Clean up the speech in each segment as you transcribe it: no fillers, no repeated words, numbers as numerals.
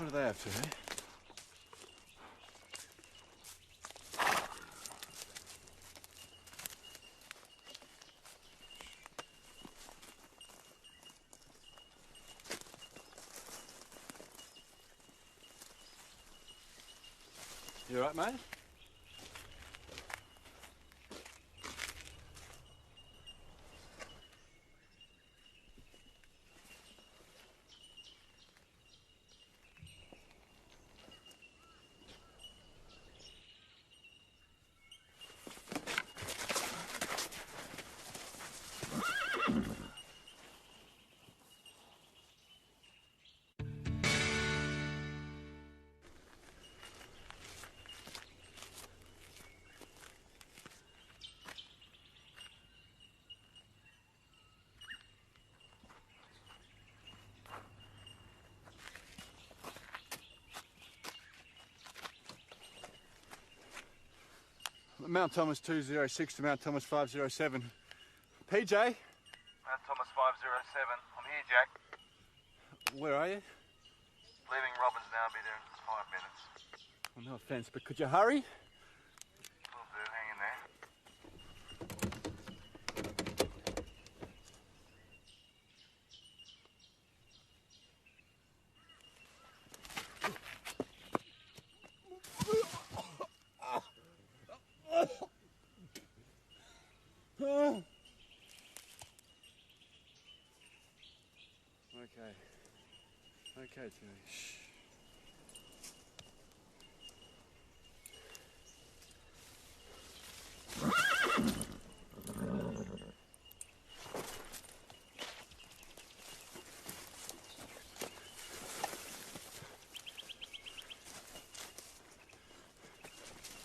do they have to, eh? You all right, mate? Mount Thomas 206 to Mount Thomas 507. PJ? Mount Thomas 507. I'm here, Jack. Where are you? Leaving Robbins now. I'll be there in 5 minutes. Well, no offence, but could you hurry? Will do. Hang in there. Okay. Okay, Tilly. Shh.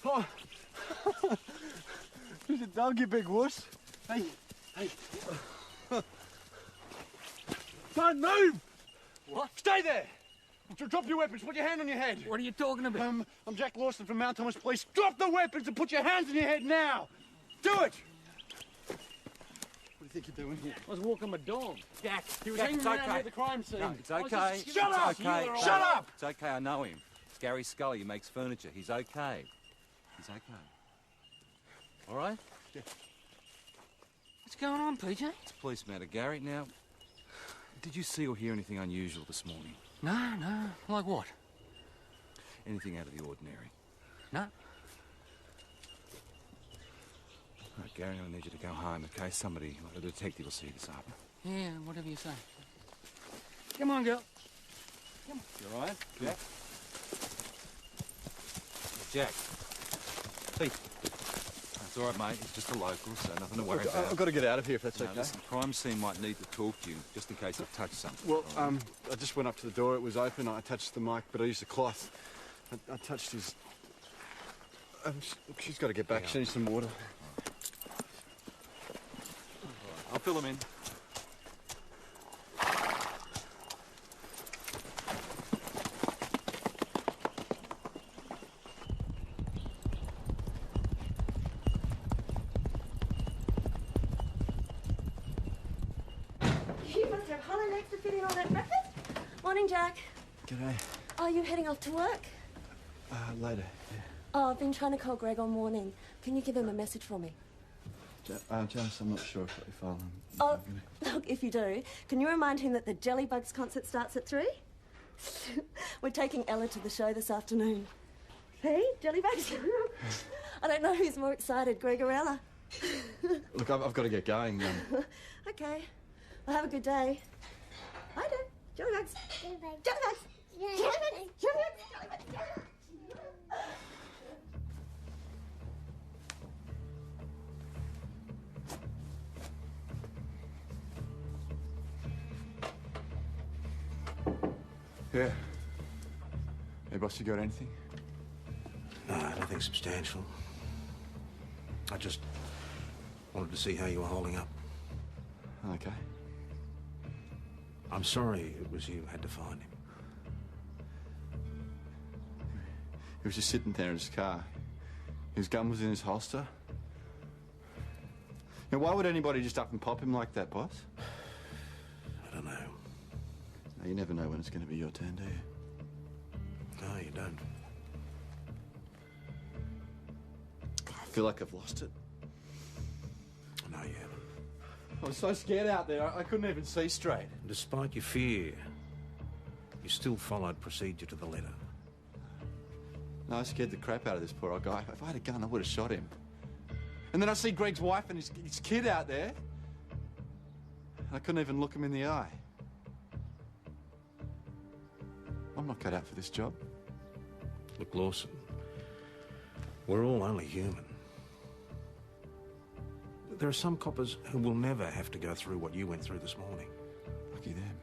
Oh! There's a dog, you big wuss. Hey, hey. Don't move! What? Stay there! Drop your weapons, put your hand on your head. What are you talking about? I'm Jack Lawson from Mount Thomas Police. Drop the weapons and put your hands on your head now! Do it! What do you think you're doing here? I was walking my dog. Jack, he was Jack, hanging it's around okay. near the crime scene. No, it's okay. Shut up! It's okay. Shut up! It's okay, I know him. It's Gary Scully, he makes furniture. He's okay. He's okay. All right? Yeah. What's going on, PJ? It's a police matter, Gary. Now, did you see or hear anything unusual this morning? No. Like what? Anything out of the ordinary? No. All right, Gary, I'm going to need you to go home, okay? Somebody, like a detective, will see you this afternoon. Yeah, whatever you say. Come on, girl. You all right, Jack? Jack. Pete. It's all right, mate. It's just a local, so nothing to worry about. I've got to get out of here if that's Now, okay. listen, the crime scene might need to talk to you, just in case I've touched something. Well, all right? I just went up to the door. It was open. I touched the mic, but I used a cloth. I touched his... look, she's got to get back. Yeah. She needs some water. I'll fill them in. You must have hollow legs to fit in all that breakfast. Morning, Jack. G'day. Are you heading off to work? Later. Yeah. Oh, I've been trying to call Greg all morning. Can you give him a message for me? Janice, I'm not sure if your file. Oh, look, if you do, can you remind him that the Jellybugs concert starts at 3? We're taking Ella to the show this afternoon. Hey, Jellybugs? I don't know who's more excited, Greg or Ella. Look, I've got to get going. Okay. Well, have a good day. Bye, then. Jellybugs. Jellybugs. Jellybugs. Jellybugs. Jellybugs. Jellybugs. Yeah. Hey, boss, you got anything? No, nothing substantial. I just wanted to see how you were holding up. Okay. I'm sorry it was you who had to find him. He was just sitting there in his car. His gun was in his holster. Now, why would anybody just up and pop him like that, boss? I don't know. No, you never know when it's going to be your turn, do you? No, you don't. I feel like I've lost it. No, you haven't. I was so scared out there, I couldn't even see straight. Despite your fear, you still followed procedure to the letter. No, I scared the crap out of this poor old guy. If I had a gun, I would have shot him. And then I see Greg's wife and his kid out there. And I couldn't even look him in the eye. I'm not cut out for this job. Look, Lawson, we're all only human. There are some coppers who will never have to go through what you went through this morning. Lucky them.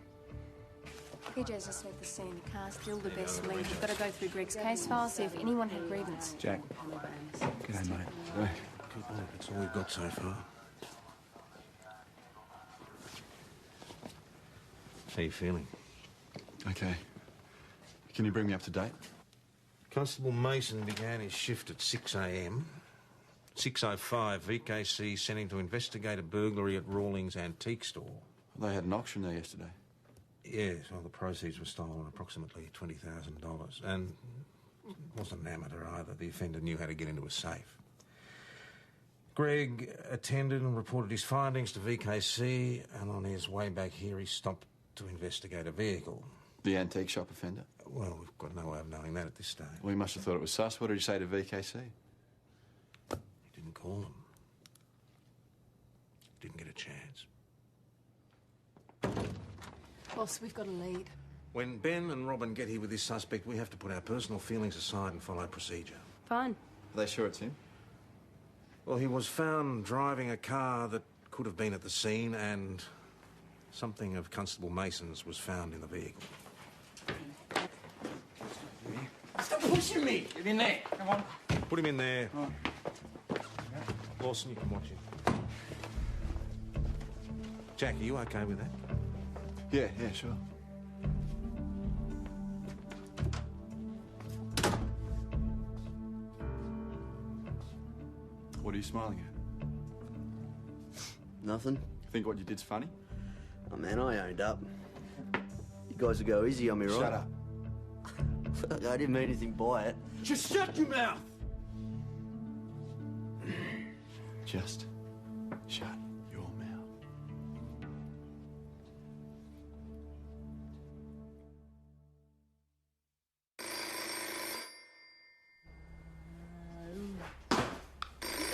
PJ's just left the scene. The car's still the best lead. We've got to go through Greg's case file, see if anyone had grievance. Jack. G'day, mate. Hey. Good boy, that's all we've got so far. How you feeling? Okay. Can you bring me up to date? Constable Mason began his shift at 6 a.m. 6:05, VKC sent him to investigate a burglary at Rawlings Antique Store. They had an auction there yesterday. Yes, well, the proceeds were stolen, approximately $20,000. And it wasn't an amateur either. The offender knew how to get into a safe. Greg attended and reported his findings to VKC, and on his way back here, he stopped to investigate a vehicle. The antique shop offender? Well, we've got no way of knowing that at this stage. Well, he must have thought it was sus. What did you say to VKC? He didn't call them. Didn't get a chance. Boss, we've got a lead. When Ben and Robin get here with this suspect, we have to put our personal feelings aside and follow procedure. Fine. Are they sure it's him? Well, he was found driving a car that could have been at the scene, and something of Constable Mason's was found in the vehicle. Stop pushing me! Get in there. Come on. Put him in there. Lawson, you can watch him. Jack, are you okay with that? Yeah, sure. What are you smiling at? Nothing. Think what you did's funny? Oh, man, I owned up. You guys will go easy on me, right? Shut up. I didn't mean anything by it. Just shut your mouth! Just shut your mouth.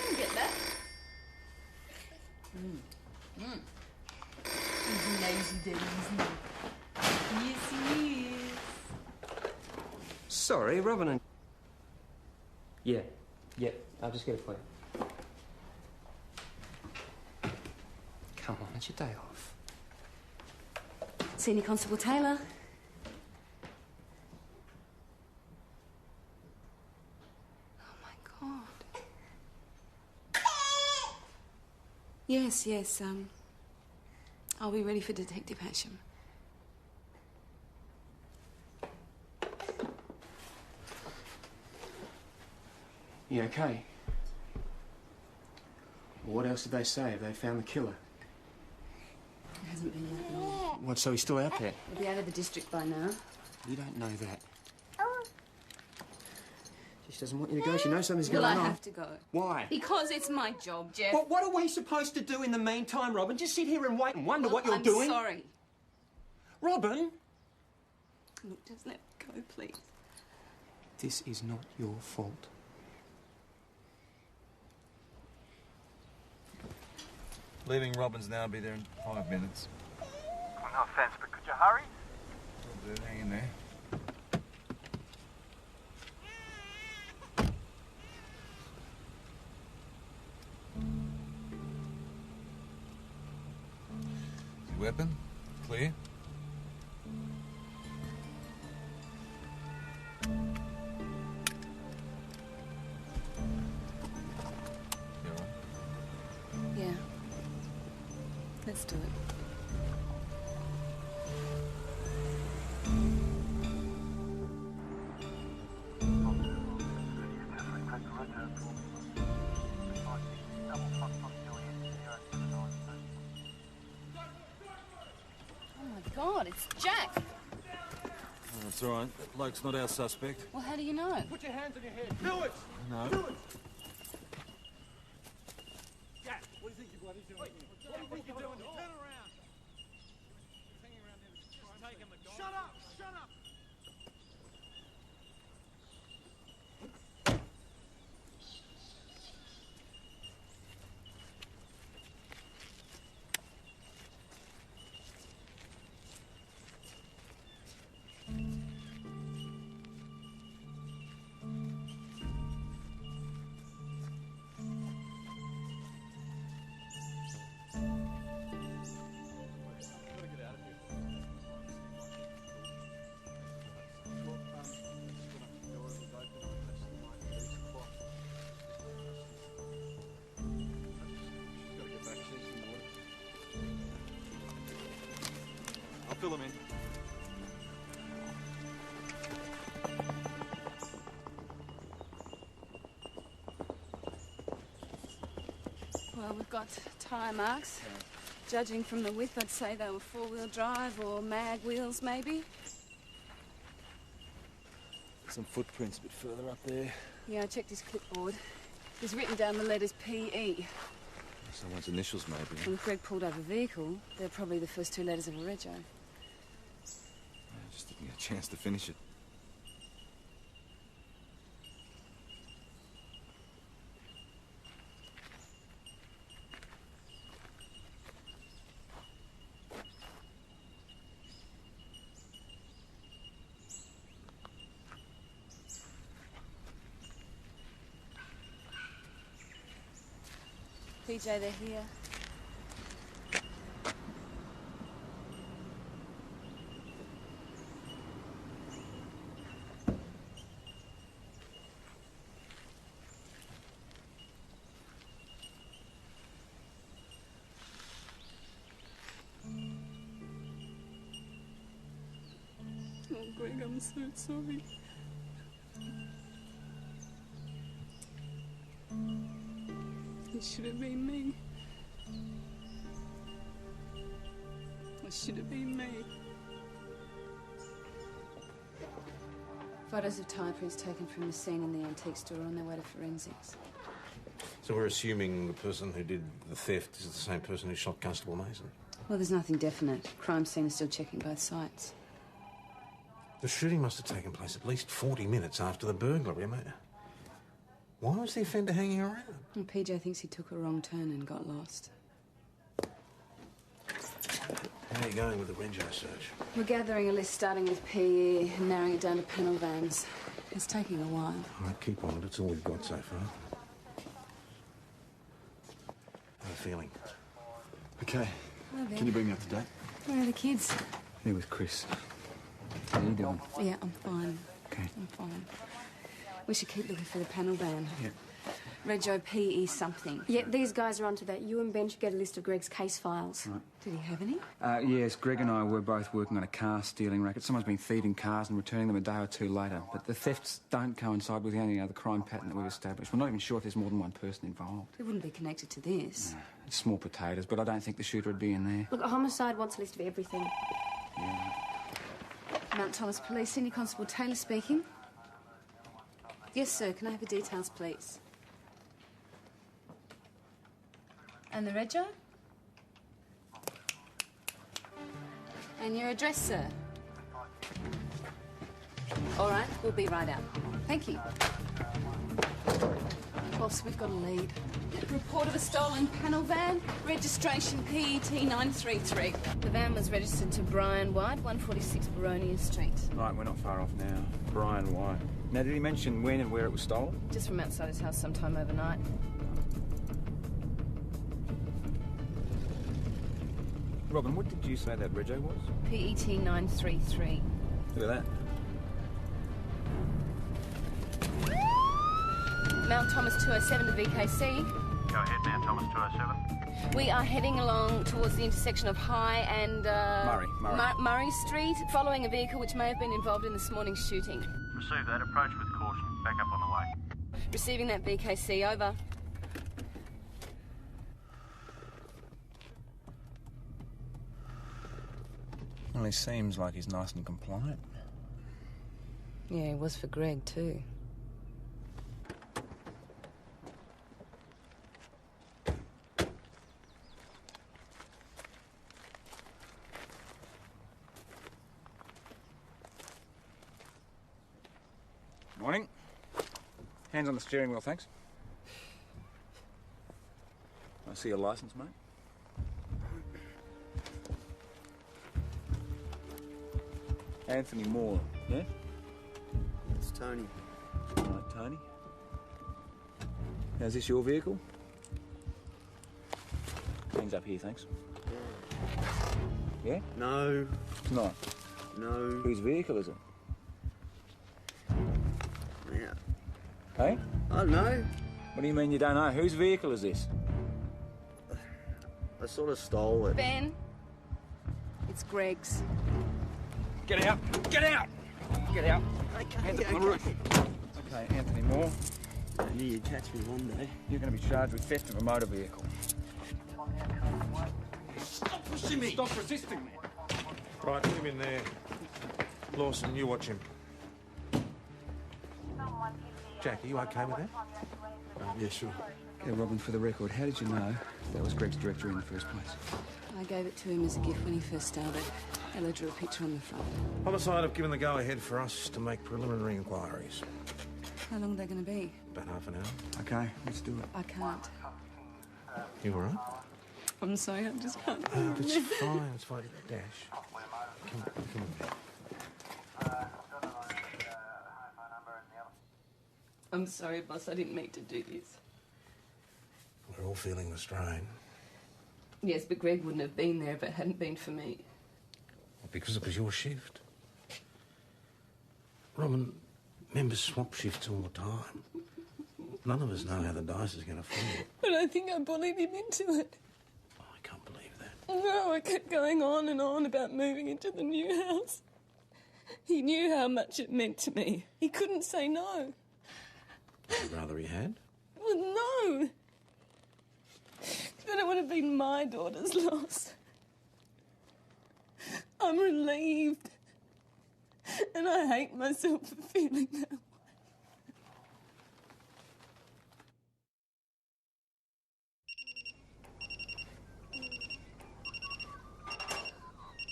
You get that? He's a lazy daddy, isn't he? Yes, he is. Sorry, Robin and... Yeah, I'll just get it for you. Come on, it's your day off. Senior Constable Taylor. Oh, my God. Yes, I'll be ready for Detective Hasham. You okay? What else did they say? Have they found the killer? It hasn't been that long. What, so he's still out there? He'll be out of the district by now. You don't know that. She doesn't want you to go. She knows something's Well, going I on. have to go. Why? Because it's my job, Jeff. Well, what are we supposed to do in the meantime, Robin? Just sit here and wait and wonder what you're I'm doing? sorry. Robin! Look, just let me go, please. This is not your fault. Leaving Robin's now. Be there in 5 minutes. Well, no offense, but could you hurry? Will do. Hang in there. Your weapon? Clear? You all right? Yeah. Let's do it. Oh my God, it's Jack. Oh, It's all right. That bloke's not our suspect. Well, how do you know? Put your hands on your head. Do it! No. Do it! Jack, what do you think you're bloody doing? What do you think you're doing? Turn around! Just hanging around there. Just take him, Shut up! Shut up! I'll fill him in. Well, we've got tyre marks. Judging from the width, I'd say they were four-wheel drive or mag wheels, maybe. Some footprints a bit further up there. Yeah, I checked his clipboard. He's written down the letters P.E. Someone's initials, maybe. When Greg pulled over a vehicle, they're probably the first two letters of a rego. I just didn't get a chance to finish it. PJ, they're here. Oh, Greg, I'm so sorry. It should have been me. It should have been me. Photos of tyre prints taken from the scene in the antique store on their way to forensics. So we're assuming the person who did the theft is the same person who shot Constable Mason? Well, there's nothing definite. Crime scene is still checking both sites. The shooting must have taken place at least 40 minutes after the burglary, mate. Why was the offender hanging around? Well, PJ thinks he took a wrong turn and got lost. How are you going with the Renjo search? We're gathering a list starting with PE and narrowing it down to panel vans. It's taking a while. All right, keep on it. It's all we've got so far. How are you feeling? Okay. Hello there. Can you bring me up to date? Where are the kids? Here with Chris. How you doing? Yeah, I'm fine. Okay. I'm fine. We should keep looking for the panel van. Yeah. Rego PE something. Yeah, these guys are onto that. You and Ben should get a list of Greg's case files. Right. Did he have any? Yes, Greg and I were both working on a car stealing racket. Someone's been thieving cars and returning them a day or two later. But the thefts don't coincide with any other crime pattern that we've established. We're not even sure if there's more than one person involved. It wouldn't be connected to this. No, it's small potatoes, but I don't think the shooter would be in there. Look, Homicide wants a list of everything. Yeah. Mount Thomas Police, Senior Constable Taylor speaking. Yes, sir. Can I have the details, please? And the rego? And your address, sir? All right, we'll be right out. Thank you. Boss, we've got a lead. Report of a stolen panel van, registration PET 933. The van was registered to Brian White, 146 Baronia Street. Right, we're not far off now. Brian White. Now, did he mention when and where it was stolen? Just from outside his house sometime overnight. Robin, what did you say that rego was? PET 933. Look at that. Mount Thomas 207 to VKC. Go ahead, Mount Thomas 207. We are heading along towards the intersection of High and... Murray Street, following a vehicle which may have been involved in this morning's shooting. Receive that. Approach with caution. Back up on the way. Receiving that, VKC. Over. Well, he seems like he's nice and compliant. Yeah, it was for Greg, too. Morning. Hands on the steering wheel, thanks. I see your licence, mate. Anthony Moore, yeah? It's Tony. All right, Tony. How's this your vehicle? Hands up here, thanks. Yeah? No. It's not? No. Whose vehicle is it? Yeah. Hey? I don't know. What do you mean you don't know? Whose vehicle is this? I sort of stole it. Ben, it's Greg's. Get out! Get out! Get out! Hands up on the roof. Okay, Anthony Moore. I knew you'd catch me one day. You're going to be charged with theft of a motor vehicle. Stop pushing me! Stop resisting me! Right, leave him there. Lawson, you watch him. Jack, are you okay with that? Yeah, sure. Okay, Robin, for the record, how did you know that was Greg's directory in the first place? I gave it to him as a gift when he first started. Ella drew a picture on the front. Homicide have given the go-ahead for us to make preliminary inquiries. How long are they going to be? About half an hour. Okay, let's do it. I can't. You all right? I'm sorry, I just can't. It's fine, it's fine. Dash. Come with me. I'm sorry, boss, I didn't mean to do this. We're all feeling the strain. Yes, but Greg wouldn't have been there if it hadn't been for me. Because it was your shift. Robin, members swap shifts all the time. None of us know how the dice is going to fall. But I think I bullied him into it. Oh, I can't believe that. No, I kept going on and on about moving into the new house. He knew how much it meant to me. He couldn't say no. I'd rather he had. Well, no. Then it would have been my daughter's loss. I'm relieved. And I hate myself for feeling that way.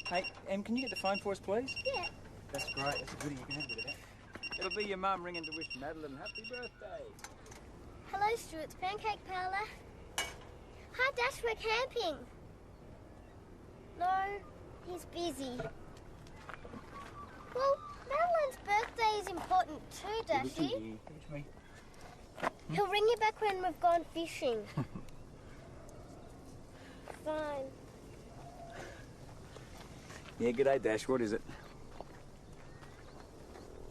Hey, Em, can you get the phone for us, please? Yeah. That's great. That's a goodie. You can have a bit of that. It'll be your mum ringing to wish Madeline happy birthday. Hello, Stuart's Pancake Parlour. Hi, Dash, we're camping. No, he's busy. Well, Madeline's birthday is important too, Dashy. He'll ring you back when we've gone fishing. Fine. Yeah, g'day, Dash. What is it?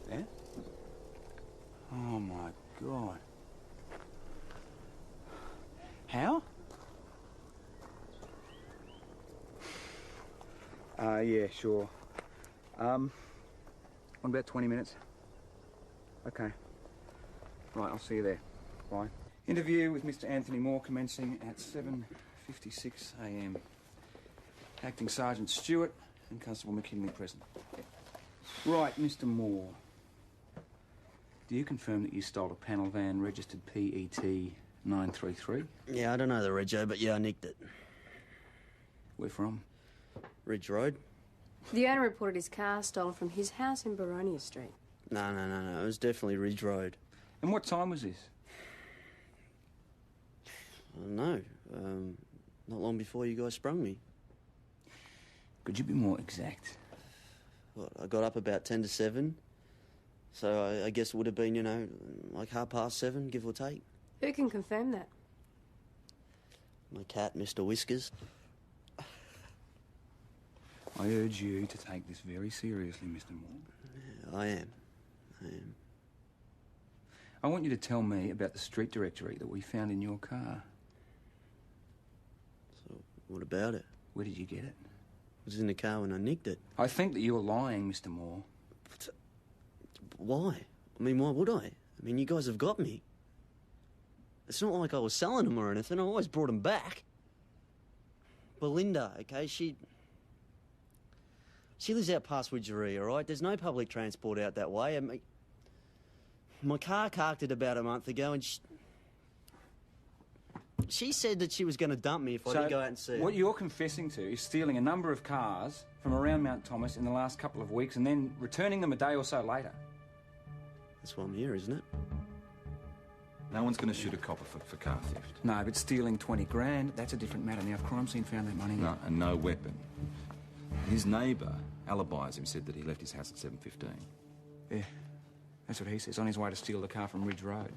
Yeah? Oh, my God. How? Yeah, sure. On about 20 minutes. Okay. Right, I'll see you there. Bye. Interview with Mr. Anthony Moore commencing at 7:56 a.m. Acting Sergeant Stewart and Constable McKinley present. Right, Mr. Moore. Do you confirm that you stole a panel van registered PET 933? Yeah, I don't know the rego, but yeah, I nicked it. Where from? Ridge Road. The owner reported his car stolen from his house in Baronia Street. No. It was definitely Ridge Road. And what time was this? I don't know. Not long before you guys sprung me. Could you be more exact? What, I got up about 10 to 7. So I guess it would have been, like 7:30, give or take. Who can confirm that? My cat, Mr. Whiskers. I urge you to take this very seriously, Mr. Moore. Yeah, I am. I want you to tell me about the street directory that we found in your car. So, what about it? Where did you get it? It was in the car when I nicked it. I think that you're lying, Mr. Moore. Why? I mean, why would I? I mean, you guys have got me. It's not like I was selling them or anything. I always brought them back. Belinda, okay, she lives out past Widgery, all right? There's no public transport out that way. I mean, My car carked it about a month ago, and she said that she was going to dump me if I didn't go out and see her. What you're confessing to is stealing a number of cars from around Mount Thomas in the last couple of weeks and then returning them a day or so later. That's why I'm here, isn't it? No one's going to shoot a copper for car theft. No, but stealing 20 grand, that's a different matter. Now, if crime scene found that money... No, and no weapon. His neighbour alibis him, said that he left his house at 7:15. Yeah, that's what he says, on his way to steal the car from Ridge Road.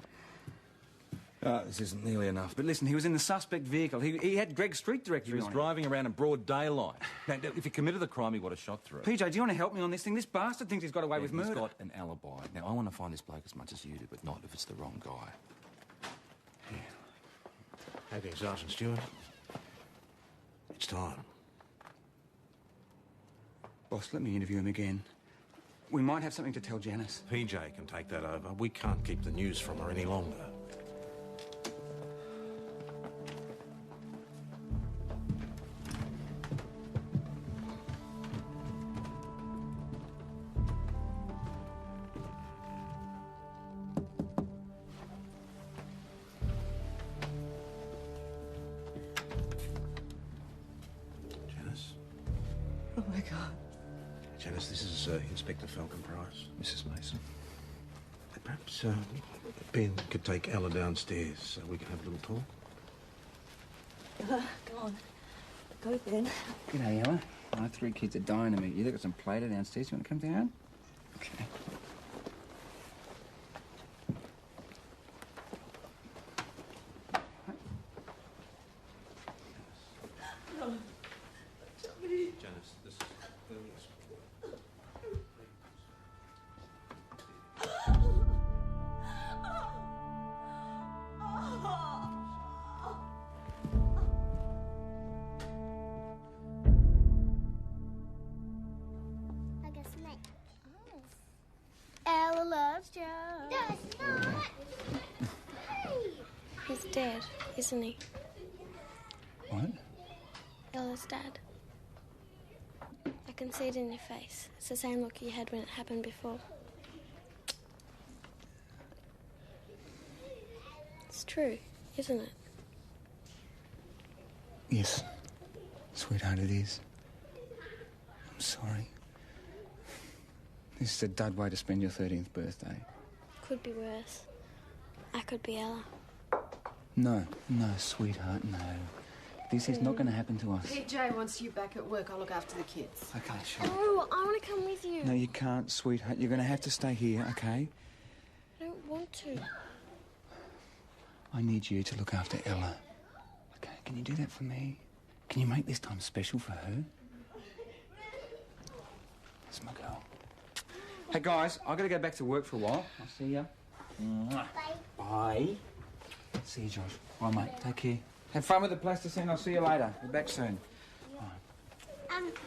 This isn't nearly enough. But listen, he was in the suspect vehicle. He had Greg's street directory. He was driving around in broad daylight. Now, if he committed the crime, he would have shot through. PJ, do you want to help me on this thing? This bastard thinks he's got away with murder. He's got an alibi. Now, I want to find this bloke as much as you do, but not if it's the wrong guy. Okay, Sergeant Stewart. It's time. Boss, let me interview him again. We might have something to tell Janice. PJ can take that over. We can't keep the news from her any longer. Oh, my God. Janice, this is Inspector Falcon Price. Mrs. Mason. Perhaps Ben could take Ella downstairs so we can have a little talk. Go on. Go, Ben. G'day, Ella. My 3 kids are dying to meet you. They've got some plater downstairs. You want to come down? Okay. Janice, this is... I guess next. Ella loves Joe. No, it's not. Hey. He's dead, isn't he? What? Ella's dad. I can see it in your face. It's the same look you had when it happened before. It's true, isn't it? Yes. Sweetheart, it is. I'm sorry. This is a dud way to spend your 13th birthday. Could be worse. I could be Ella. No, sweetheart, no. This is not going to happen to us. PJ wants you back at work. I'll look after the kids. Okay, sure. Oh, I want to come with you. No, you can't, sweetheart. You're going to have to stay here, okay? I don't want to. I need you to look after Ella. Okay, can you do that for me? Can you make this time special for her? That's my girl. Hey, guys, I've got to go back to work for a while. I'll see ya. Bye. Bye. See you, Josh. Bye, mate. Take care. Have fun with the plasticine. I'll see you later. Be back soon.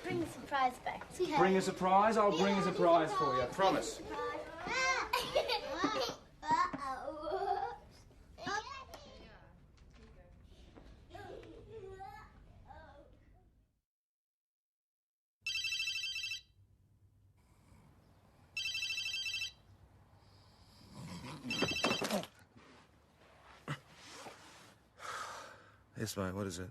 Bring a surprise back. Bring a surprise? I'll bring a surprise for you. I promise. Yes, mate, what is it?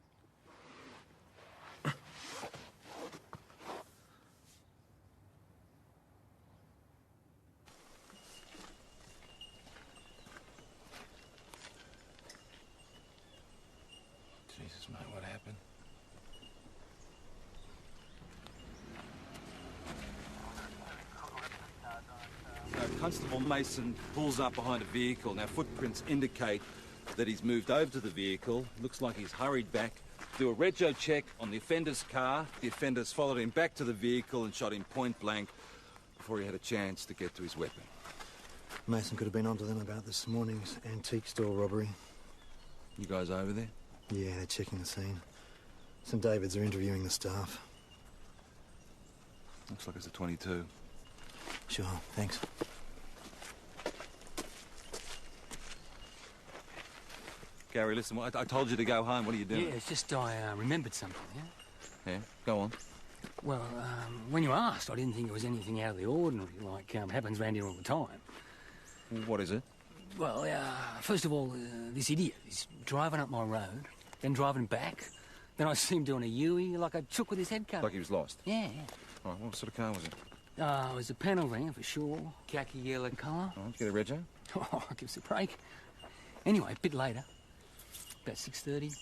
Jesus, mate, what happened? Constable Mason pulls up behind a vehicle. Now, footprints indicate that he's moved over to the vehicle. Looks like he's hurried back to do a rego check on the offender's car. The offenders followed him back to the vehicle and shot him point blank before he had a chance to get to his weapon. Mason could have been onto them about this morning's antique store robbery. You guys over there? Yeah, they're checking the scene. St David's are interviewing the staff. Looks like it's a 22. Sure, thanks. Gary, listen, I told you to go home. What are you doing? Yeah, it's just I remembered something, yeah? Yeah, go on. Well, when you asked, I didn't think it was anything out of the ordinary, like happens round here all the time. What is it? Well, first of all, this idiot is driving up my road, then driving back. Then I see him doing a U-E like a chook with his head cut. Like he was lost? Yeah. All right, what sort of car was it? It was a panel van for sure. Khaki yellow colour. All right, get a rego? Oh, give us a break. Anyway, a bit later, about 6:30,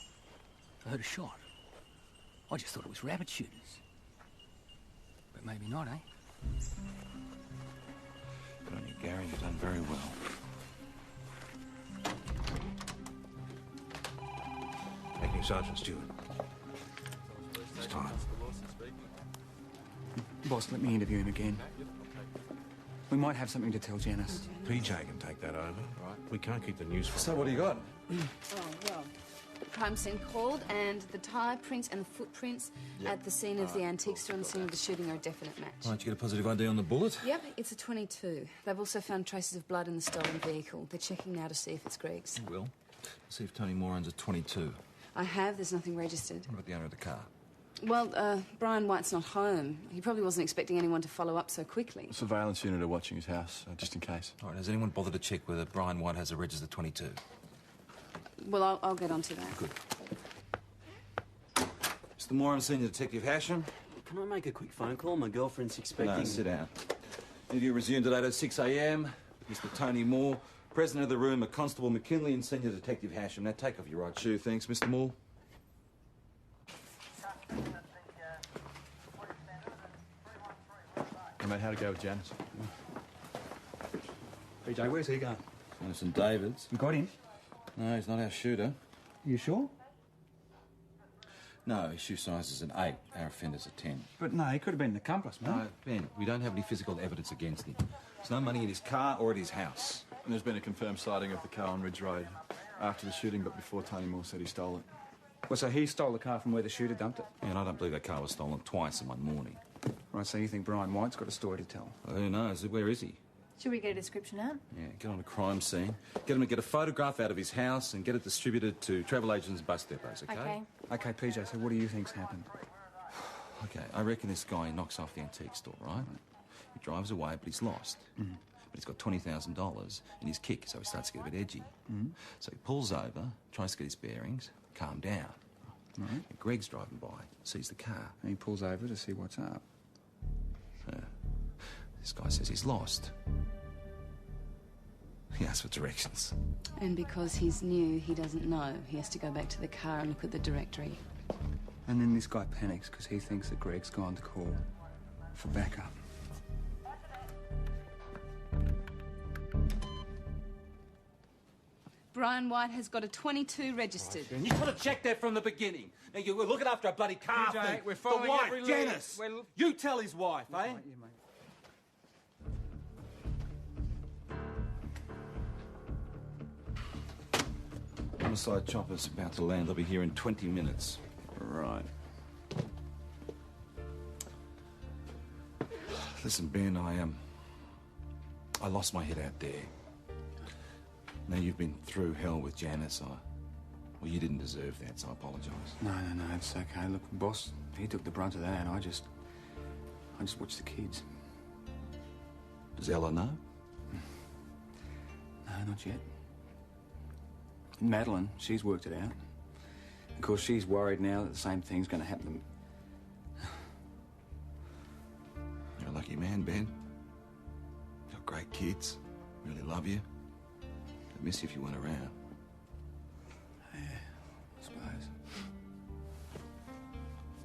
I heard a shot. I just thought it was rabbit shooters. But maybe not, eh? Good on you, Gary. You've done very well. Acting Sergeant Stewart. It's time. Boss, let me interview him again. We might have something to tell Janice. PJ can take that over. Right. We can't keep the news from So what do you got? Oh, well, crime scene called, and the tyre prints and the footprints at the scene of the antique store and the scene of the shooting are a definite match. Why don't you get a positive ID on the bullet? Yep, it's a .22. They've also found traces of blood in the stolen vehicle. They're checking now to see if it's Greg's. Will. See if Tony Moore owns a .22. I have. There's nothing registered. What about the owner of the car? Well, Brian White's not home. He probably wasn't expecting anyone to follow up so quickly. Surveillance unit are watching his house, just in case. All right, has anyone bothered to check whether Brian White has a registered .22? Well, I'll get onto that. Good. Mr. Moore, I'm Senior Detective Hasham. Can I make a quick phone call? My girlfriend's expecting... No, sit down. Interview resumed today at 6 a.m. with Mr. Tony Moore. President of the room are Constable McKinley and Senior Detective Hasham. Now, take off your right shoe, thanks, Mr. Moore. Hey, mate, how'd it go with Janice? PJ, where's he going? St David's. You got him? No, he's not our shooter. You sure? No, his shoe size is an 8. Our offender's a 10. But no, he could have been an accomplice, mate. No, Ben, we don't have any physical evidence against him. There's no money in his car or at his house. And there's been a confirmed sighting of the car on Ridge Road after the shooting, but before Tony Moore said he stole it. Well, so he stole the car from where the shooter dumped it? Yeah, and I don't believe that car was stolen twice in one morning. Right, so you think Brian White's got a story to tell? Well, who knows? Where is he? Should we get a description out? Yeah, get on a crime scene, get him to get a photograph out of his house and get it distributed to travel agents and bus depots, okay? Okay, PJ, so what do you think's happened? Okay, I reckon this guy knocks off the antique store, right? He drives away, but he's lost. But he's got $20,000 in his kick, so he starts to get a bit edgy. So he pulls over, tries to get his bearings, calm down. Right. And Greg's driving by, sees the car. And he pulls over to see what's up. This guy says he's lost. He asks for directions. And because he's new, he doesn't know. He has to go back to the car and look at the directory. And then this guy panics because he thinks that Greg's gone to call for backup. Brian White has got a .22 registered. You could have checked that from the beginning. Now, you were looking after a bloody car PJ, thing. we're following the wife, every lead. Janice. You tell his wife, eh? Right, yeah, mate. Homicide chopper's about to land. They'll be here in 20 minutes. Right. Listen, Ben, I lost my head out there. Now you've been through hell with Janice. Well, you didn't deserve that, so I apologise. No, it's okay. Look, boss, he took the brunt of that, and I just watched the kids. Does Ella know? No, not yet. Madeline, she's worked it out. Of course, she's worried now that the same thing's going to happen to me. You're a lucky man, Ben. You've got great kids. Really love you. I'd miss you if you weren't around. Yeah, I suppose.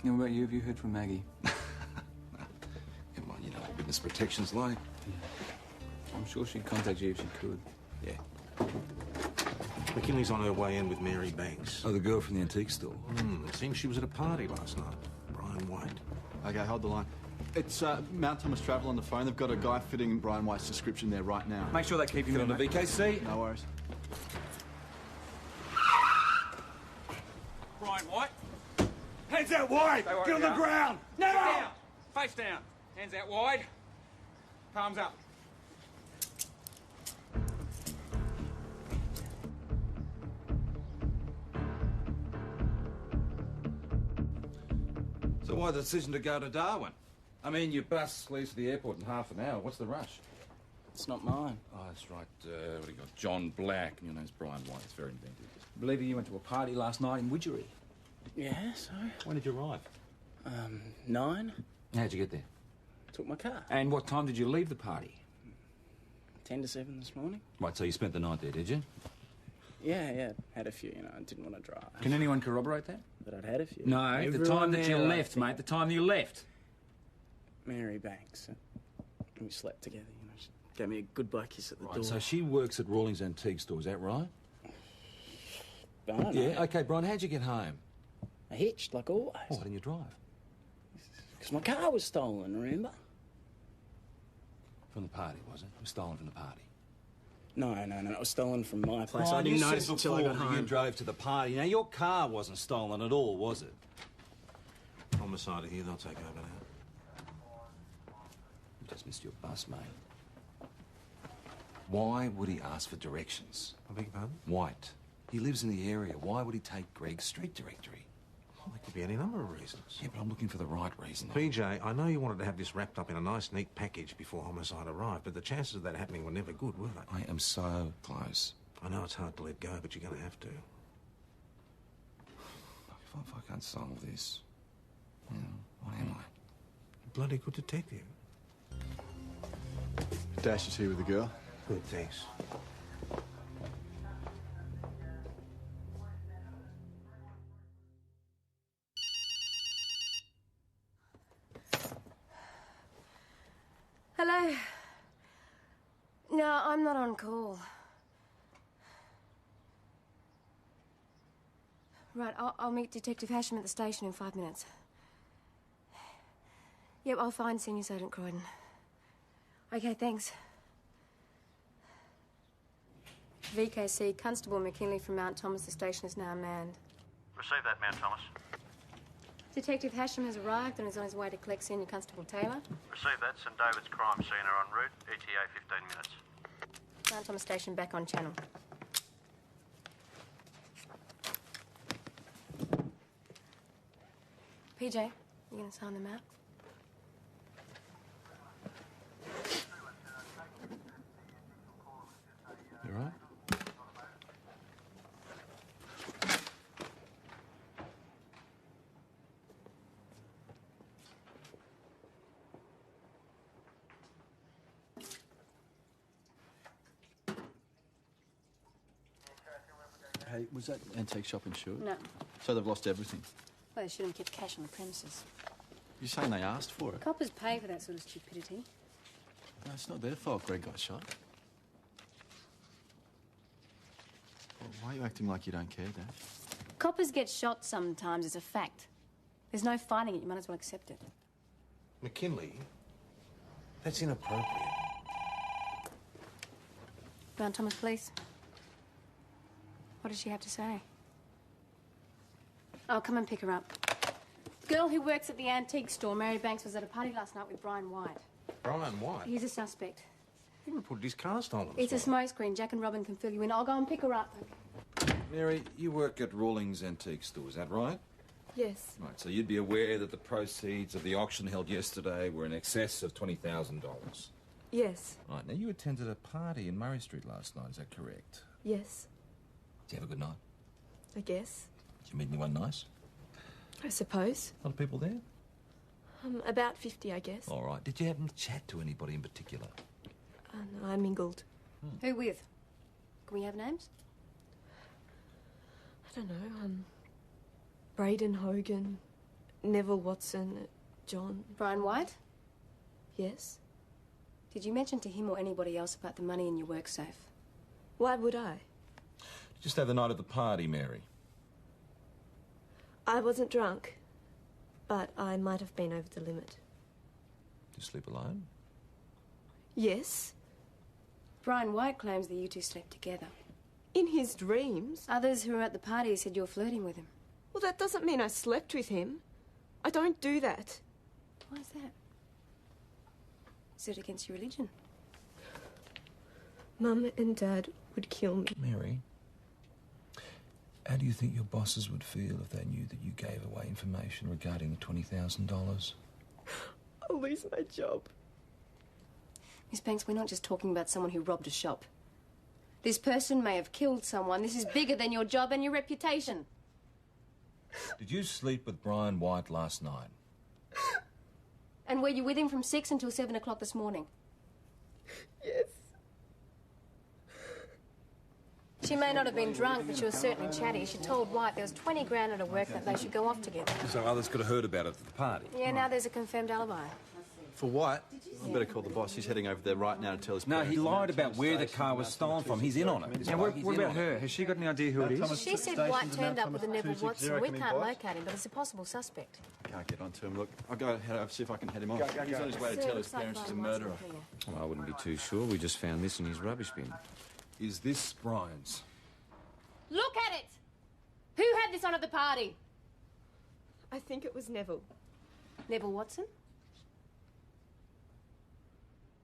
Now, what about you? Have you heard from Maggie? Come on, you know what witness protection's like. I'm sure she'd contact you if she could. Yeah. McKinley's on her way in with Mary Banks. Oh, the girl from the antique store. It seems she was at a party last night. Brian White. Okay, hold the line. It's Mount Thomas Travel on the phone. They've got a guy fitting Brian White's description there right now. Make sure they keep him on the VKC. No worries. Brian White. Hands out wide. Get on the ground. Now. Down. Face down. Hands out wide. Palms up. So why the decision to go to Darwin? I mean, your bus leaves for the airport in half an hour. What's the rush? It's not mine. Oh, that's right. What do you got? John Black, and your name's Brian White. It's very inventive. I believe you went to a party last night in Widgery. Yeah, so? When did you arrive? 9. How'd you get there? Took my car. And what time did you leave the party? 10 to 7 this morning. Right, so you spent the night there, did you? Yeah. Had a few, you know. I didn't want to drive. Can anyone corroborate that? But I'd had a few. No, the time that you left, mate. The time you left. Mary Banks. We slept together, you know. She gave me a goodbye kiss at the door. So she works at Rawlings Antique Store, is that right? I don't know. Yeah, OK, Brian, how'd you get home? I hitched, like always. Oh, why didn't you drive? Because my car was stolen, remember? From the party, was it? It was stolen from the party. No, it was stolen from my place. Oh, I didn't you notice said it till I got before that home. you drove to the party. Now, your car wasn't stolen at all, was it? Homicide here, they'll take over now. You just missed your bus, mate. Why would he ask for directions? I beg your pardon? White. He lives in the area. Why would he take Greg's street directory? Well, there could be any number of reasons. Yeah, but I'm looking for the right reason. PJ, I know you wanted to have this wrapped up in a nice, neat package before homicide arrived, but the chances of that happening were never good, were they? I am so close. I know it's hard to let go, but you're going to have to. If I can't solve this, you know, what am I? Bloody good detective. Dash is here with the girl. Good, thanks. Hello. No, I'm not on call. Right, I'll meet Detective Hasham at the station in 5 minutes. Yep, I'll find Senior Sergeant Croydon. Okay, thanks. VKC, Constable McKinley from Mount Thomas. The station is now manned. Receive that, Mount Thomas. Detective Hasham has arrived and is on his way to collect Senior Constable Taylor. Receive that. St David's crime scene are en route. ETA 15 minutes. Mount Thomas station back on channel. PJ, you gonna sign them out? You all right? Hey, was that antique shop insured? No. So they've lost everything. Well, they shouldn't have kept cash on the premises. You're saying they asked for it? Coppers pay for that sort of stupidity. No, it's not their fault Greg got shot. Well, why are you acting like you don't care, Dad? Coppers get shot sometimes, it's a fact. There's no fighting it, you might as well accept it. McKinley, that's inappropriate. Mount Thomas Police. What does she have to say? I'll come and pick her up. The girl who works at the antique store, Mary Banks, was at a party last night with Brian White. Brian White? He's a suspect. He reported his car stolen. It's a smokescreen. Jack and Robin can fill you in. I'll go and pick her up. Mary, you work at Rawlings Antique Store, is that right? Yes. Right, so you'd be aware that the proceeds of the auction held yesterday were in excess of $20,000. Yes. Right, now you attended a party in Murray Street last night, is that correct? Yes. Did you have a good night? I guess. Did you meet anyone nice? I suppose. A lot of people there? About 50, I guess. All right. Did you happen to chat to anybody in particular? No, I mingled. Who with? Can we have names? I don't know. Braden Hogan, Neville Watson, John. Brian White? Yes. Did you mention to him or anybody else about the money in your work safe? Why would I? Did you stay the night at the party, Mary? I wasn't drunk, but I might have been over the limit. Did you sleep alone? Yes. Brian White claims that you two slept together. In his dreams. Others who were at the party said you were flirting with him. Well, that doesn't mean I slept with him. I don't do that. Why is that? Is it against your religion? Mum and Dad would kill me. Mary, how do you think your bosses would feel if they knew that you gave away information regarding the $20,000? I'll lose my job. Miss Banks, we're not just talking about someone who robbed a shop. This person may have killed someone. This is bigger than your job and your reputation. Did you sleep with Brian White last night? And were you with him from 6 until 7 o'clock this morning? Yes. She may not have been drunk, but she was certainly chatty. She told White there was 20 grand at her work that they should go off together. So others could have heard about it at the party. Yeah, now there's a confirmed alibi. For White? I better call the boss. He's heading over there right now to tell us. No, he lied about where the car was stolen from. He's in on it. Now, what about her? Has she got any idea who it is? She said White turned up with a Neville Watson. We can't locate him, but it's a possible suspect. I can't get onto him. Look, I'll go head over, see if I can head him off. He's on his way to tell his parents he's a murderer. Well, I wouldn't be too sure. We just found this in his rubbish bin. Is this Brian's? Look at it! Who had this on at the party? I think it was Neville. Neville Watson?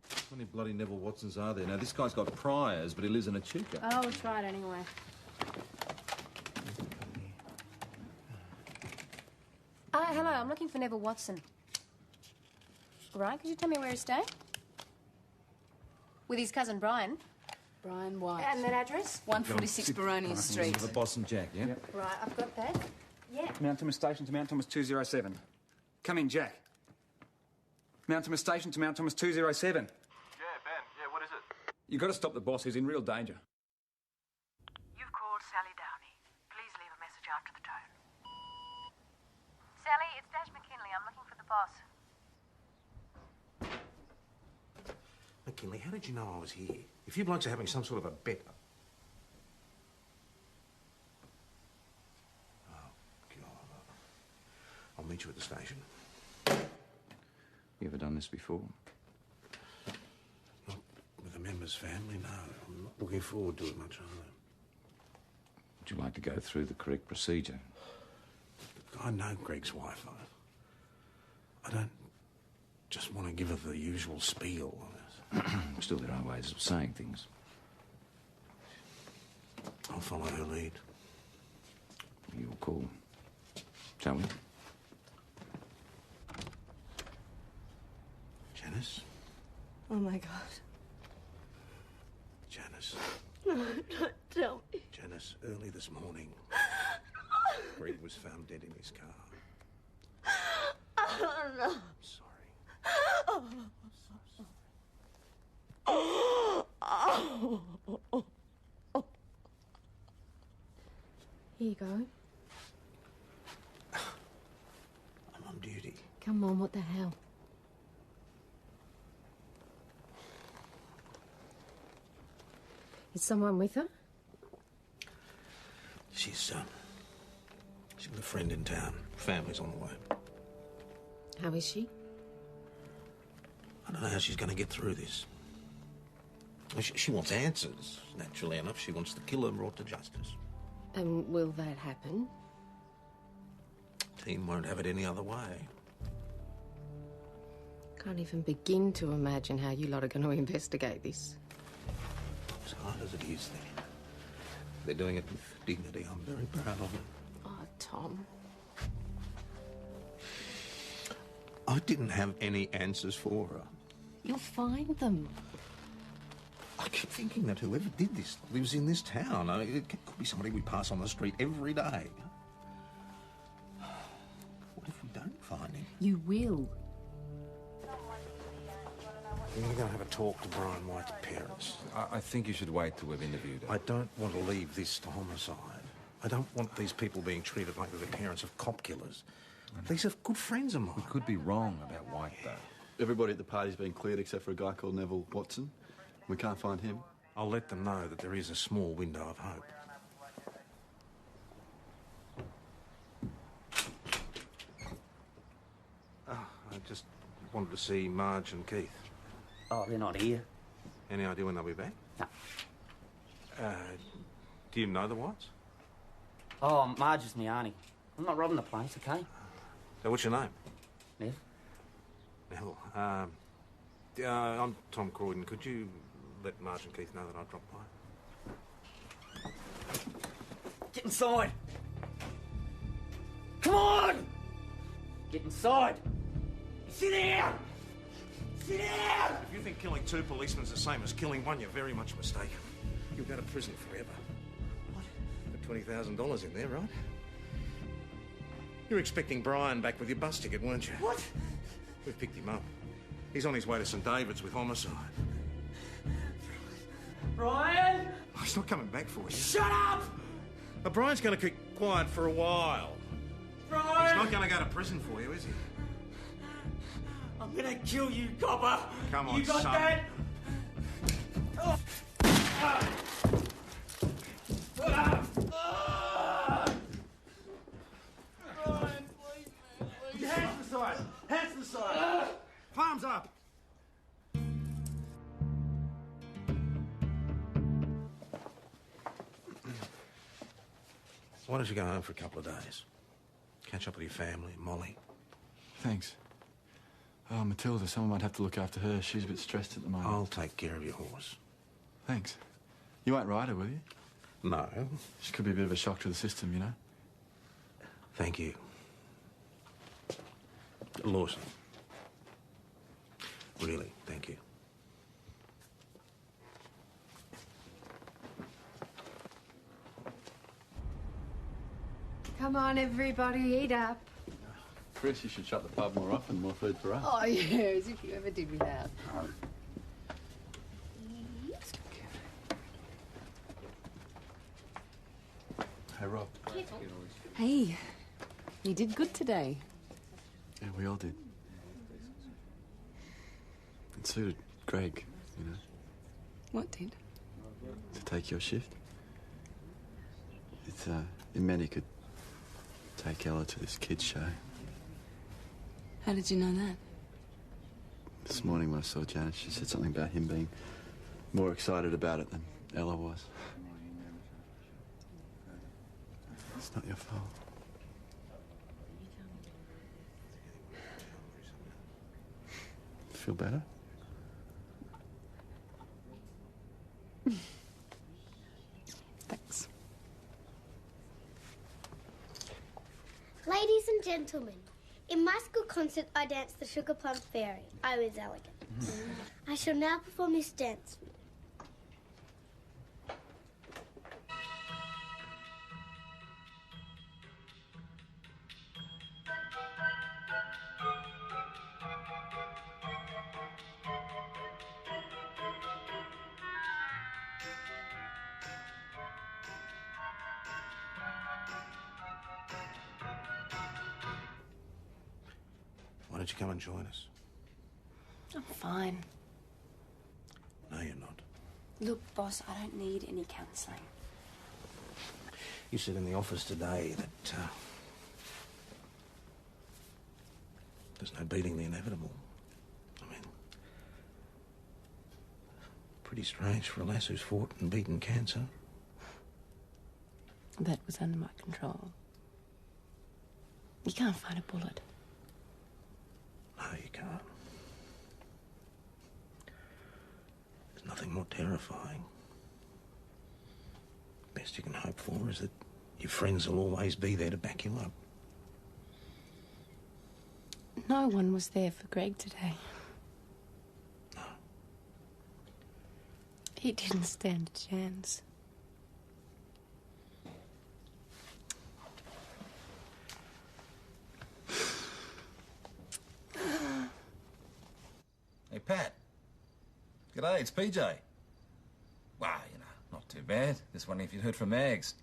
How many bloody Neville Watsons are there? Now, this guy's got priors, but he lives in a chica. Oh, we'll try it anyway. Hello, I'm looking for Neville Watson. Right, could you tell me where he's staying? With his cousin Brian. Brian White. And that address? 146 Baronia Street. The Boss and Jack, yeah? Yep. Right, I've got that. Yeah. Mount Thomas Station to Mount Thomas 207. Come in, Jack. Mount Thomas Station to Mount Thomas 207. Yeah, Ben. Yeah, what is it? You've got to stop the boss. He's in real danger. You've called Sally Downey. Please leave a message after the tone. Sally, it's Dash McKinley. I'm looking for the boss. McKinley, how did you know I was here? If you blokes are having some sort of a bet... Oh, God. I'll meet you at the station. You ever done this before? Not with a member's family, no. I'm not looking forward to it much either. Would you like to go through the correct procedure? I know Greg's wife. I don't just want to give her the usual spiel. Still, there are ways of saying things. I'll follow her lead. Your call. Shall we? Janice? Oh, my God. Janice. No, don't tell me. Janice, early this morning, Greg was found dead in his car. Oh, no. I'm sorry. Oh, I'm so sorry. Oh. Here you go. I'm on duty. Come on, what the hell? Is someone with her? She's with a friend in town. Family's on the way. How is she? I don't know how she's going to get through this. She wants answers, naturally enough. She wants the killer brought to justice. And will that happen? Team won't have it any other way. Can't even begin to imagine how you lot are going to investigate this. As hard as it is, they're doing it with dignity. I'm very proud of it. Oh, Tom. I didn't have any answers for her. You'll find them. I keep thinking that whoever did this lives in this town. It could be somebody we pass on the street every day. What if we don't find him? You will. We're going to have a talk to Brian White's parents. I think you should wait till we've interviewed her. I don't want to leave this to homicide. I don't want these people being treated like they're the parents of cop killers. These are good friends of mine. We could be wrong about White, though. Everybody at the party's been cleared except for a guy called Neville Watson. We can't find him. I'll let them know that there is a small window of hope. I just wanted to see Marge and Keith. Oh, they're not here. Any idea when they'll be back? No. Do you know the Whites? Oh, Marge is my auntie. I'm not robbing the place, okay? So what's your name? Nev. Neville. I'm Tom Croydon. Could you let Marge and Keith know that I dropped by? Get inside! Come on! Get inside! You sit there! Sit down! If you think killing 2 policemen's the same as killing one, you're very much mistaken. You'll go to prison forever. What? For $20,000 in there, right? You were expecting Brian back with your bus ticket, weren't you? What? We've picked him up. He's on his way to St David's with homicide. Brian! Oh, he's not coming back for you. Shut up! But Brian's going to keep quiet for a while. Brian! He's not going to go to prison for you, is he? I'm gonna kill you, copper! Come on, you got son. that? Oh. Brian, please, man, please. Hands to the side! Hands to the side! Palms up! Why don't you go home for a couple of days? Catch up with your family, Molly. Thanks. Oh, Matilda, someone might have to look after her. She's a bit stressed at the moment. I'll take care of your horse. Thanks. You won't ride her, will you? No. She could be a bit of a shock to the system, you know? Thank you. Lawson. Really, thank you. Come on, everybody, eat up. Chris, you should shut the pub more often, more food for us. Oh, yeah, as if you ever did without. Hey, Rob. Hey, you did good today. Yeah, we all did. It suited Greg, you know, What did? to take your shift. It meant he could take Ella to this kids' show. How did you know that? This morning when I saw Janet, she said something about him being more excited about it than Ella was. It's not your fault. Feel better? Thanks. Ladies and gentlemen, in my school concert, I danced the Sugar Plum Fairy. I was elegant. I shall now perform this dance. Why don't you come and join us? I'm fine. No, you're not. Look, boss, I don't need any counselling. You said in the office today that there's no beating the inevitable. I mean, pretty strange for a lass who's fought and beaten cancer. That was under my control. You can't fight a bullet. No, you can't. There's nothing more terrifying. Best you can hope for is that your friends will always be there to back you up. No one was there for Greg today. No. He didn't stand a chance. Hey, Pat. G'day, it's PJ. Well, you know, not too bad. Just wondering if you'd heard from Mags.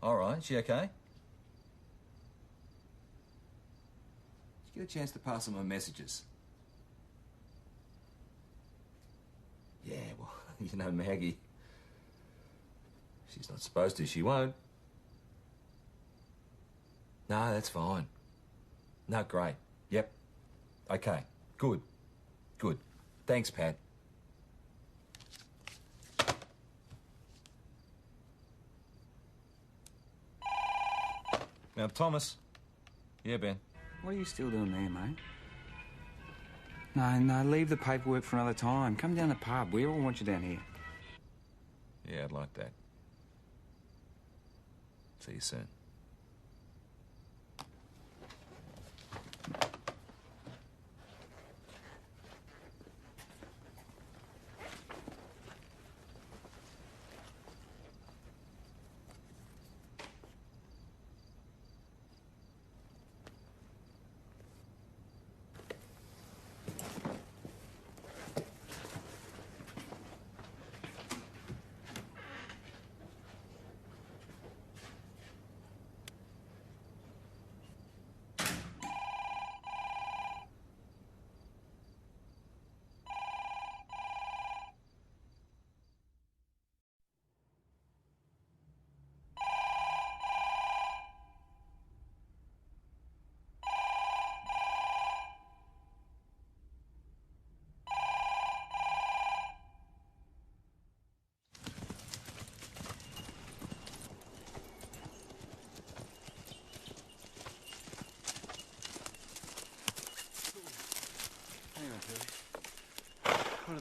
All right, she okay? Did you get a chance to pass on my messages? Yeah, well, you know Maggie. She's not supposed to, she won't. No, that's fine. No, great. Yep. Okay. Good. Good. Thanks, Pat. Now, Thomas. Yeah, Ben. What are you still doing there, mate? No, leave the paperwork for another time. Come down the pub. We all want you down here. Yeah, I'd like that. See you soon.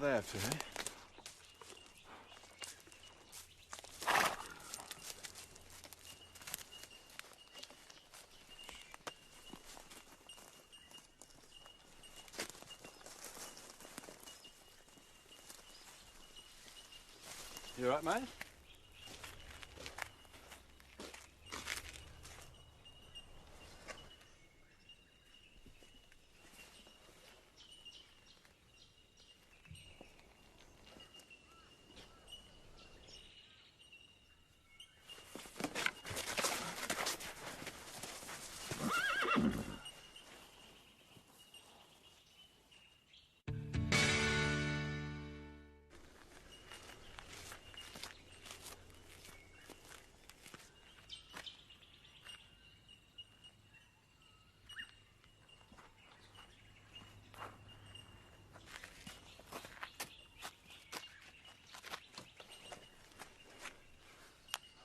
they have to, eh? You all right, mate?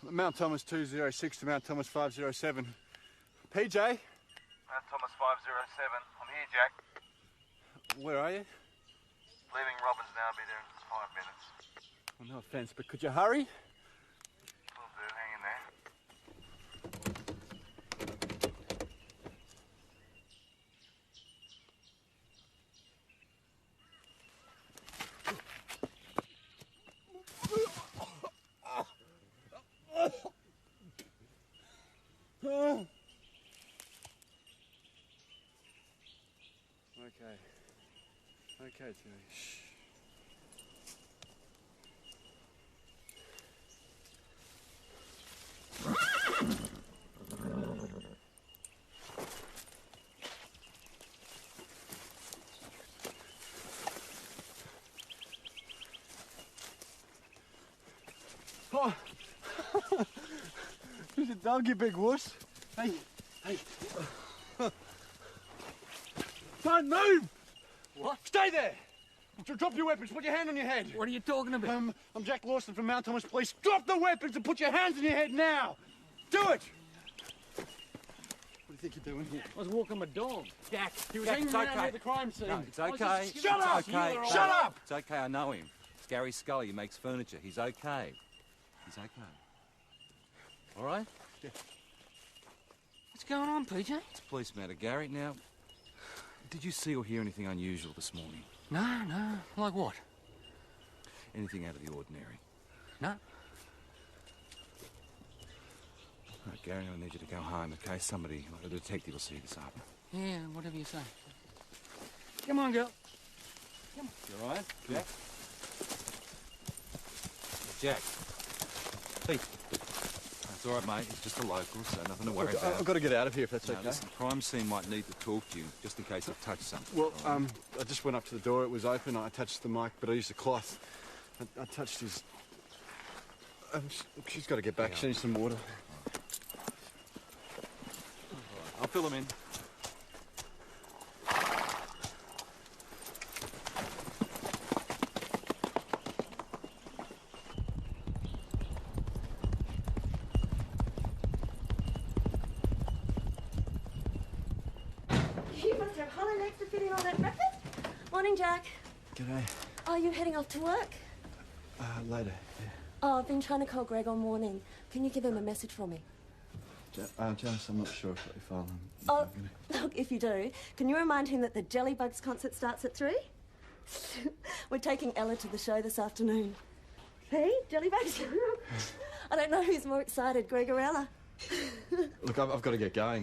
Mount Thomas 206 to Mount Thomas 507. PJ? Mount Thomas 507. I'm here, Jack. Where are you? Leaving Robbins now. I'll be there in 5 minutes. Well, no offence, but could you hurry? Will do. Hang in there. Okay, Terry. Shh. Oh! There's a dog, you big wuss. Hey, hey. Don't move! What? Stay there! Drop your weapons, put your hand on your head. What are you talking about? I'm Jack Lawson from Mount Thomas Police. Drop the weapons and put your hands on your head now! Do it! What do you think you're doing here? I was walking my dog. Jack, he was Jack, hanging it's around okay. near the crime scene. No, it's okay. Shut up! It's okay. Shut up! It's okay, I know him. It's Gary Scully, he makes furniture. He's okay. He's okay. All right? Yeah. What's going on, PJ? It's a police matter, Gary. Now, did you see or hear anything unusual this morning? No. Like what? Anything out of the ordinary? No. Right, Gary, I need you to go home, okay? Somebody, like a detective, will see you this afternoon. Yeah, whatever you say. Come on, girl. Come on. You all right, Jack? Jack. Pete. It's all right, mate. It's just a local, so nothing to worry about. I've got to get out of here if that's No, okay. listen, the crime scene might need to talk to you, just in case I've touched something. Well, I just went up to the door. It was open. I touched the mic, but I used a cloth. I touched his... she's got to get back. She needs some water. I'll fill them in. You must have hollow legs to fit in all that breakfast. Morning, Jack. G'day. Are you heading off to work? Later, yeah. Oh, I've been trying to call Greg all morning. Can you give him a message for me? Janice, I'm not sure if I'll... Oh, look, if you do, can you remind him that the Jellybugs concert starts at 3? We're taking Ella to the show this afternoon. Hey, Jellybugs? I don't know who's more excited, Greg or Ella. Look, I've got to get going.